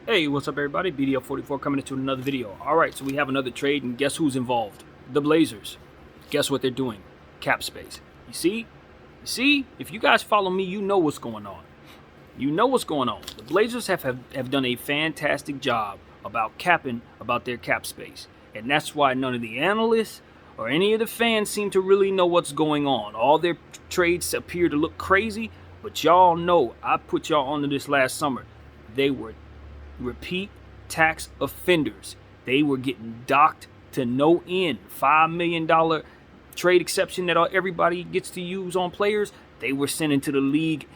Hey, what's up, everybody? BDL44 coming into another video. All right, so we have another trade, and guess who's involved? The Blazers. Guess what they're doing? Cap space. You see? You see? If you guys follow me, you know what's going on. You know what's going on. The Blazers have done a fantastic job about capping about their cap space, and that's why none of the analysts or any of the fans seem to really know what's going on. All their trades appear to look crazy, but y'all know I put y'all onto this last summer. They were repeat tax offenders. They were getting docked to no end. $5 million trade exception that everybody gets to use on players, they were sent into the league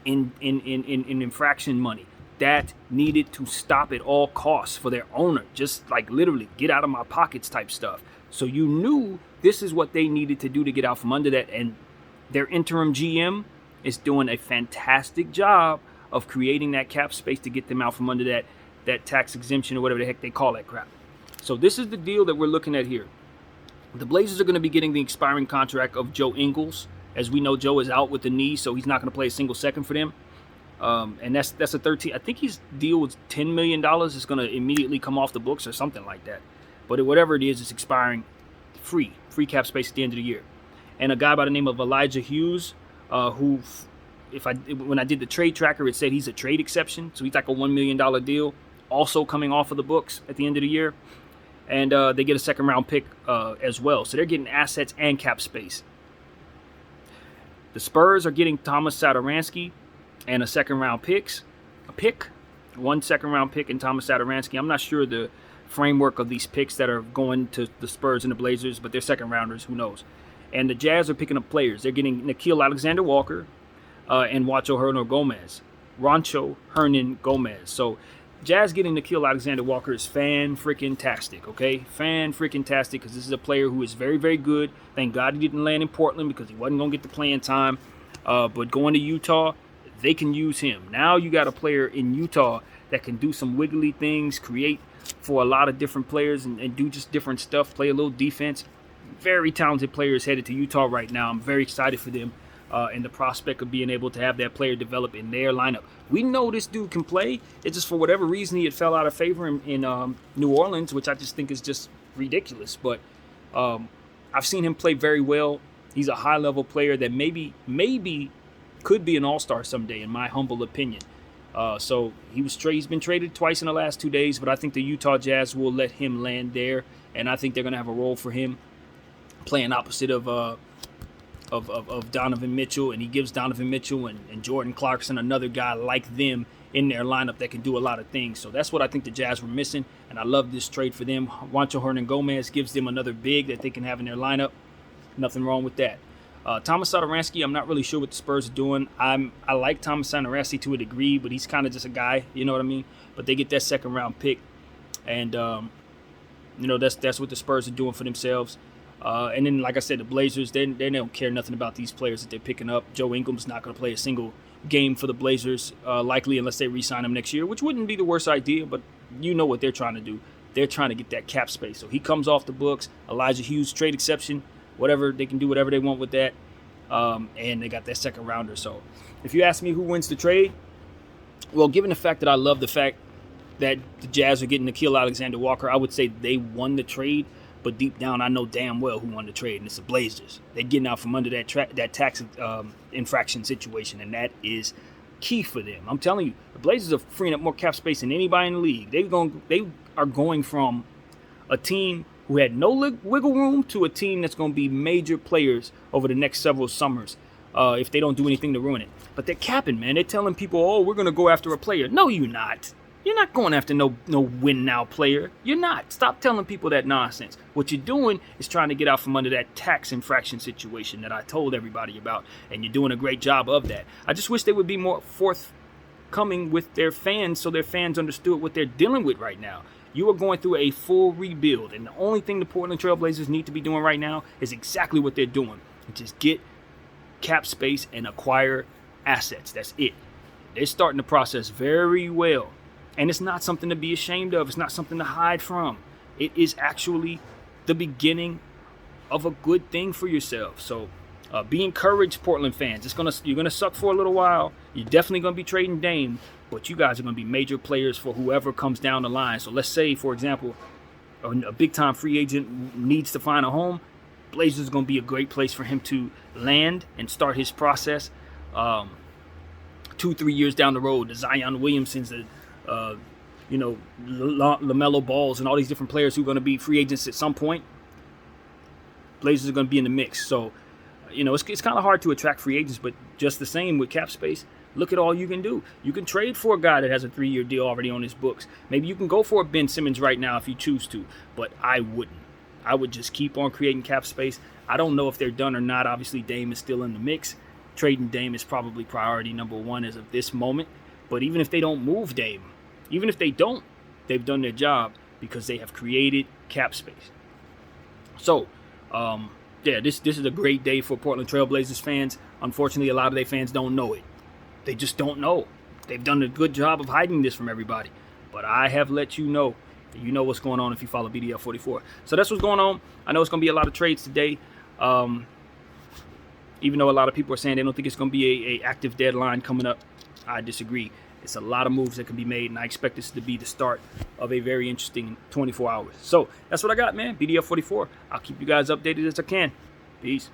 in infraction money. That needed to stop at all costs for their owner. Just like literally get out of my pockets type stuff. So you knew this is what they needed to do to get out from under that. And their interim GM is doing a fantastic job of creating that cap space to get them out from under that tax exemption or whatever the heck they call that crap. So this is the deal that we're looking at here. The Blazers are going to be getting the expiring contract of Joe Ingles. As we know, Joe is out with the knee, so he's not going to play a single second for them. And that's a 13. I think his deal was $10 million. It's going to immediately come off the books or something like that. But whatever it is, it's expiring free cap space at the end of the year. And a guy by the name of Elijah Hughes, who when I did the trade tracker, it said he's a trade exception. So he's like a $1 million deal, also coming off of the books at the end of the year. And they get a second round pick as well. So they're getting assets and cap space. The Spurs are getting Thomas Satoransky and a second round pick, 1 second round pick and Thomas Satoransky. I'm not sure the framework of these picks that are going to the Spurs and the Blazers, but they're second rounders, who knows. And the Jazz are picking up players. They're getting Nickeil Alexander-Walker, and Rancho Hernan Gomez. So Jazz getting Nickeil Alexander-Walker is fan-freaking-tastic, okay? Fan-freaking-tastic, because this is a player who is very, very good. Thank God he didn't land in Portland because he wasn't going to get the playing time. But going to Utah, they can use him. Now you got a player in Utah that can do some wiggly things, create for a lot of different players and do just different stuff, play a little defense. Very talented players headed to Utah right now. I'm very excited for them. And the prospect of being able to have that player develop in their lineup. We know this dude can play. It's just for whatever reason he had fell out of favor in New Orleans, which I just think is just ridiculous. But I've seen him play very well. He's a high-level player that maybe could be an all-star someday, in my humble opinion. So he's been traded twice in the last 2 days, but I think the Utah Jazz will let him land there, and I think they're going to have a role for him playing opposite of Donovan Mitchell, and he gives Donovan Mitchell and Jordan Clarkson another guy like them in their lineup that can do a lot of things. So that's what I think the Jazz were missing, and I love this trade for them. Rancho Hernan Gomez gives them another big that they can have in their lineup. Nothing wrong with that. Thomas Satoransky, I'm not really sure what the Spurs are doing. I like Thomas Satoransky to a degree, but he's kind of just a guy, you know what I mean? But they get that second round pick, and that's what the Spurs are doing for themselves. And then, like I said, the Blazers, they don't care nothing about these players that they're picking up. Joe Ingram's not going to play a single game for the Blazers, likely unless they re-sign him next year, which wouldn't be the worst idea, but you know what they're trying to do. They're trying to get that cap space. So he comes off the books. Elijah Hughes, trade exception, whatever. They can do whatever they want with that. And they got that second rounder. So if you ask me who wins the trade, well, given the fact that I love the fact that the Jazz are getting Nickeil Alexander-Walker, I would say they won the trade. But deep down, I know damn well who won the trade, and it's the Blazers. They're getting out from under that tax infraction situation, and that is key for them. I'm telling you, the Blazers are freeing up more cap space than anybody in the league. They are going from a team who had no wiggle room to a team that's going to be major players over the next several summers if they don't do anything to ruin it. But they're capping, man. They're telling people, oh, we're going to go after a player. No, you're not. You're not going after no win-now player. You're not. Stop telling people that nonsense. What you're doing is trying to get out from under that tax infraction situation that I told everybody about, and you're doing a great job of that. I just wish they would be more forthcoming with their fans so their fans understood what they're dealing with right now. You are going through a full rebuild, and the only thing the Portland Trail Blazers need to be doing right now is exactly what they're doing, which is get cap space and acquire assets. That's it. They're starting the process very well. And it's not something to be ashamed of. It's not something to hide from. It is actually the beginning of a good thing for yourself. So be encouraged, Portland fans. You're gonna suck for a little while. You're definitely gonna be trading Dame, but you guys are going to be major players for whoever comes down the line. So let's say, for example, a big-time free agent needs to find a home. Blazers is going to be a great place for him to land and start his process. 2-3 years down the road, the Zion Williamsons, the LaMelo Balls, and all these different players who are going to be free agents at some point. Blazers are going to be in the mix. So, it's kind of hard to attract free agents, but just the same with cap space. Look at all you can do. You can trade for a guy that has a 3-year deal already on his books. Maybe you can go for a Ben Simmons right now if you choose to, but I wouldn't. I would just keep on creating cap space. I don't know if they're done or not. Obviously, Dame is still in the mix. Trading Dame is probably priority number one as of this moment. But even if they don't move Dame, even if they don't, they've done their job because they have created cap space. So, this is a great day for Portland Trail Blazers fans. Unfortunately, a lot of their fans don't know it. They just don't know. They've done a good job of hiding this from everybody. But I have let you know. You know what's going on if you follow BDF44. So that's what's going on. I know it's going to be a lot of trades today. Even though a lot of people are saying they don't think it's going to be a active deadline coming up, I disagree. It's a lot of moves that can be made, and I expect this to be the start of a very interesting 24 hours. So that's what I got, man. BDF44. I'll keep you guys updated as I can. Peace.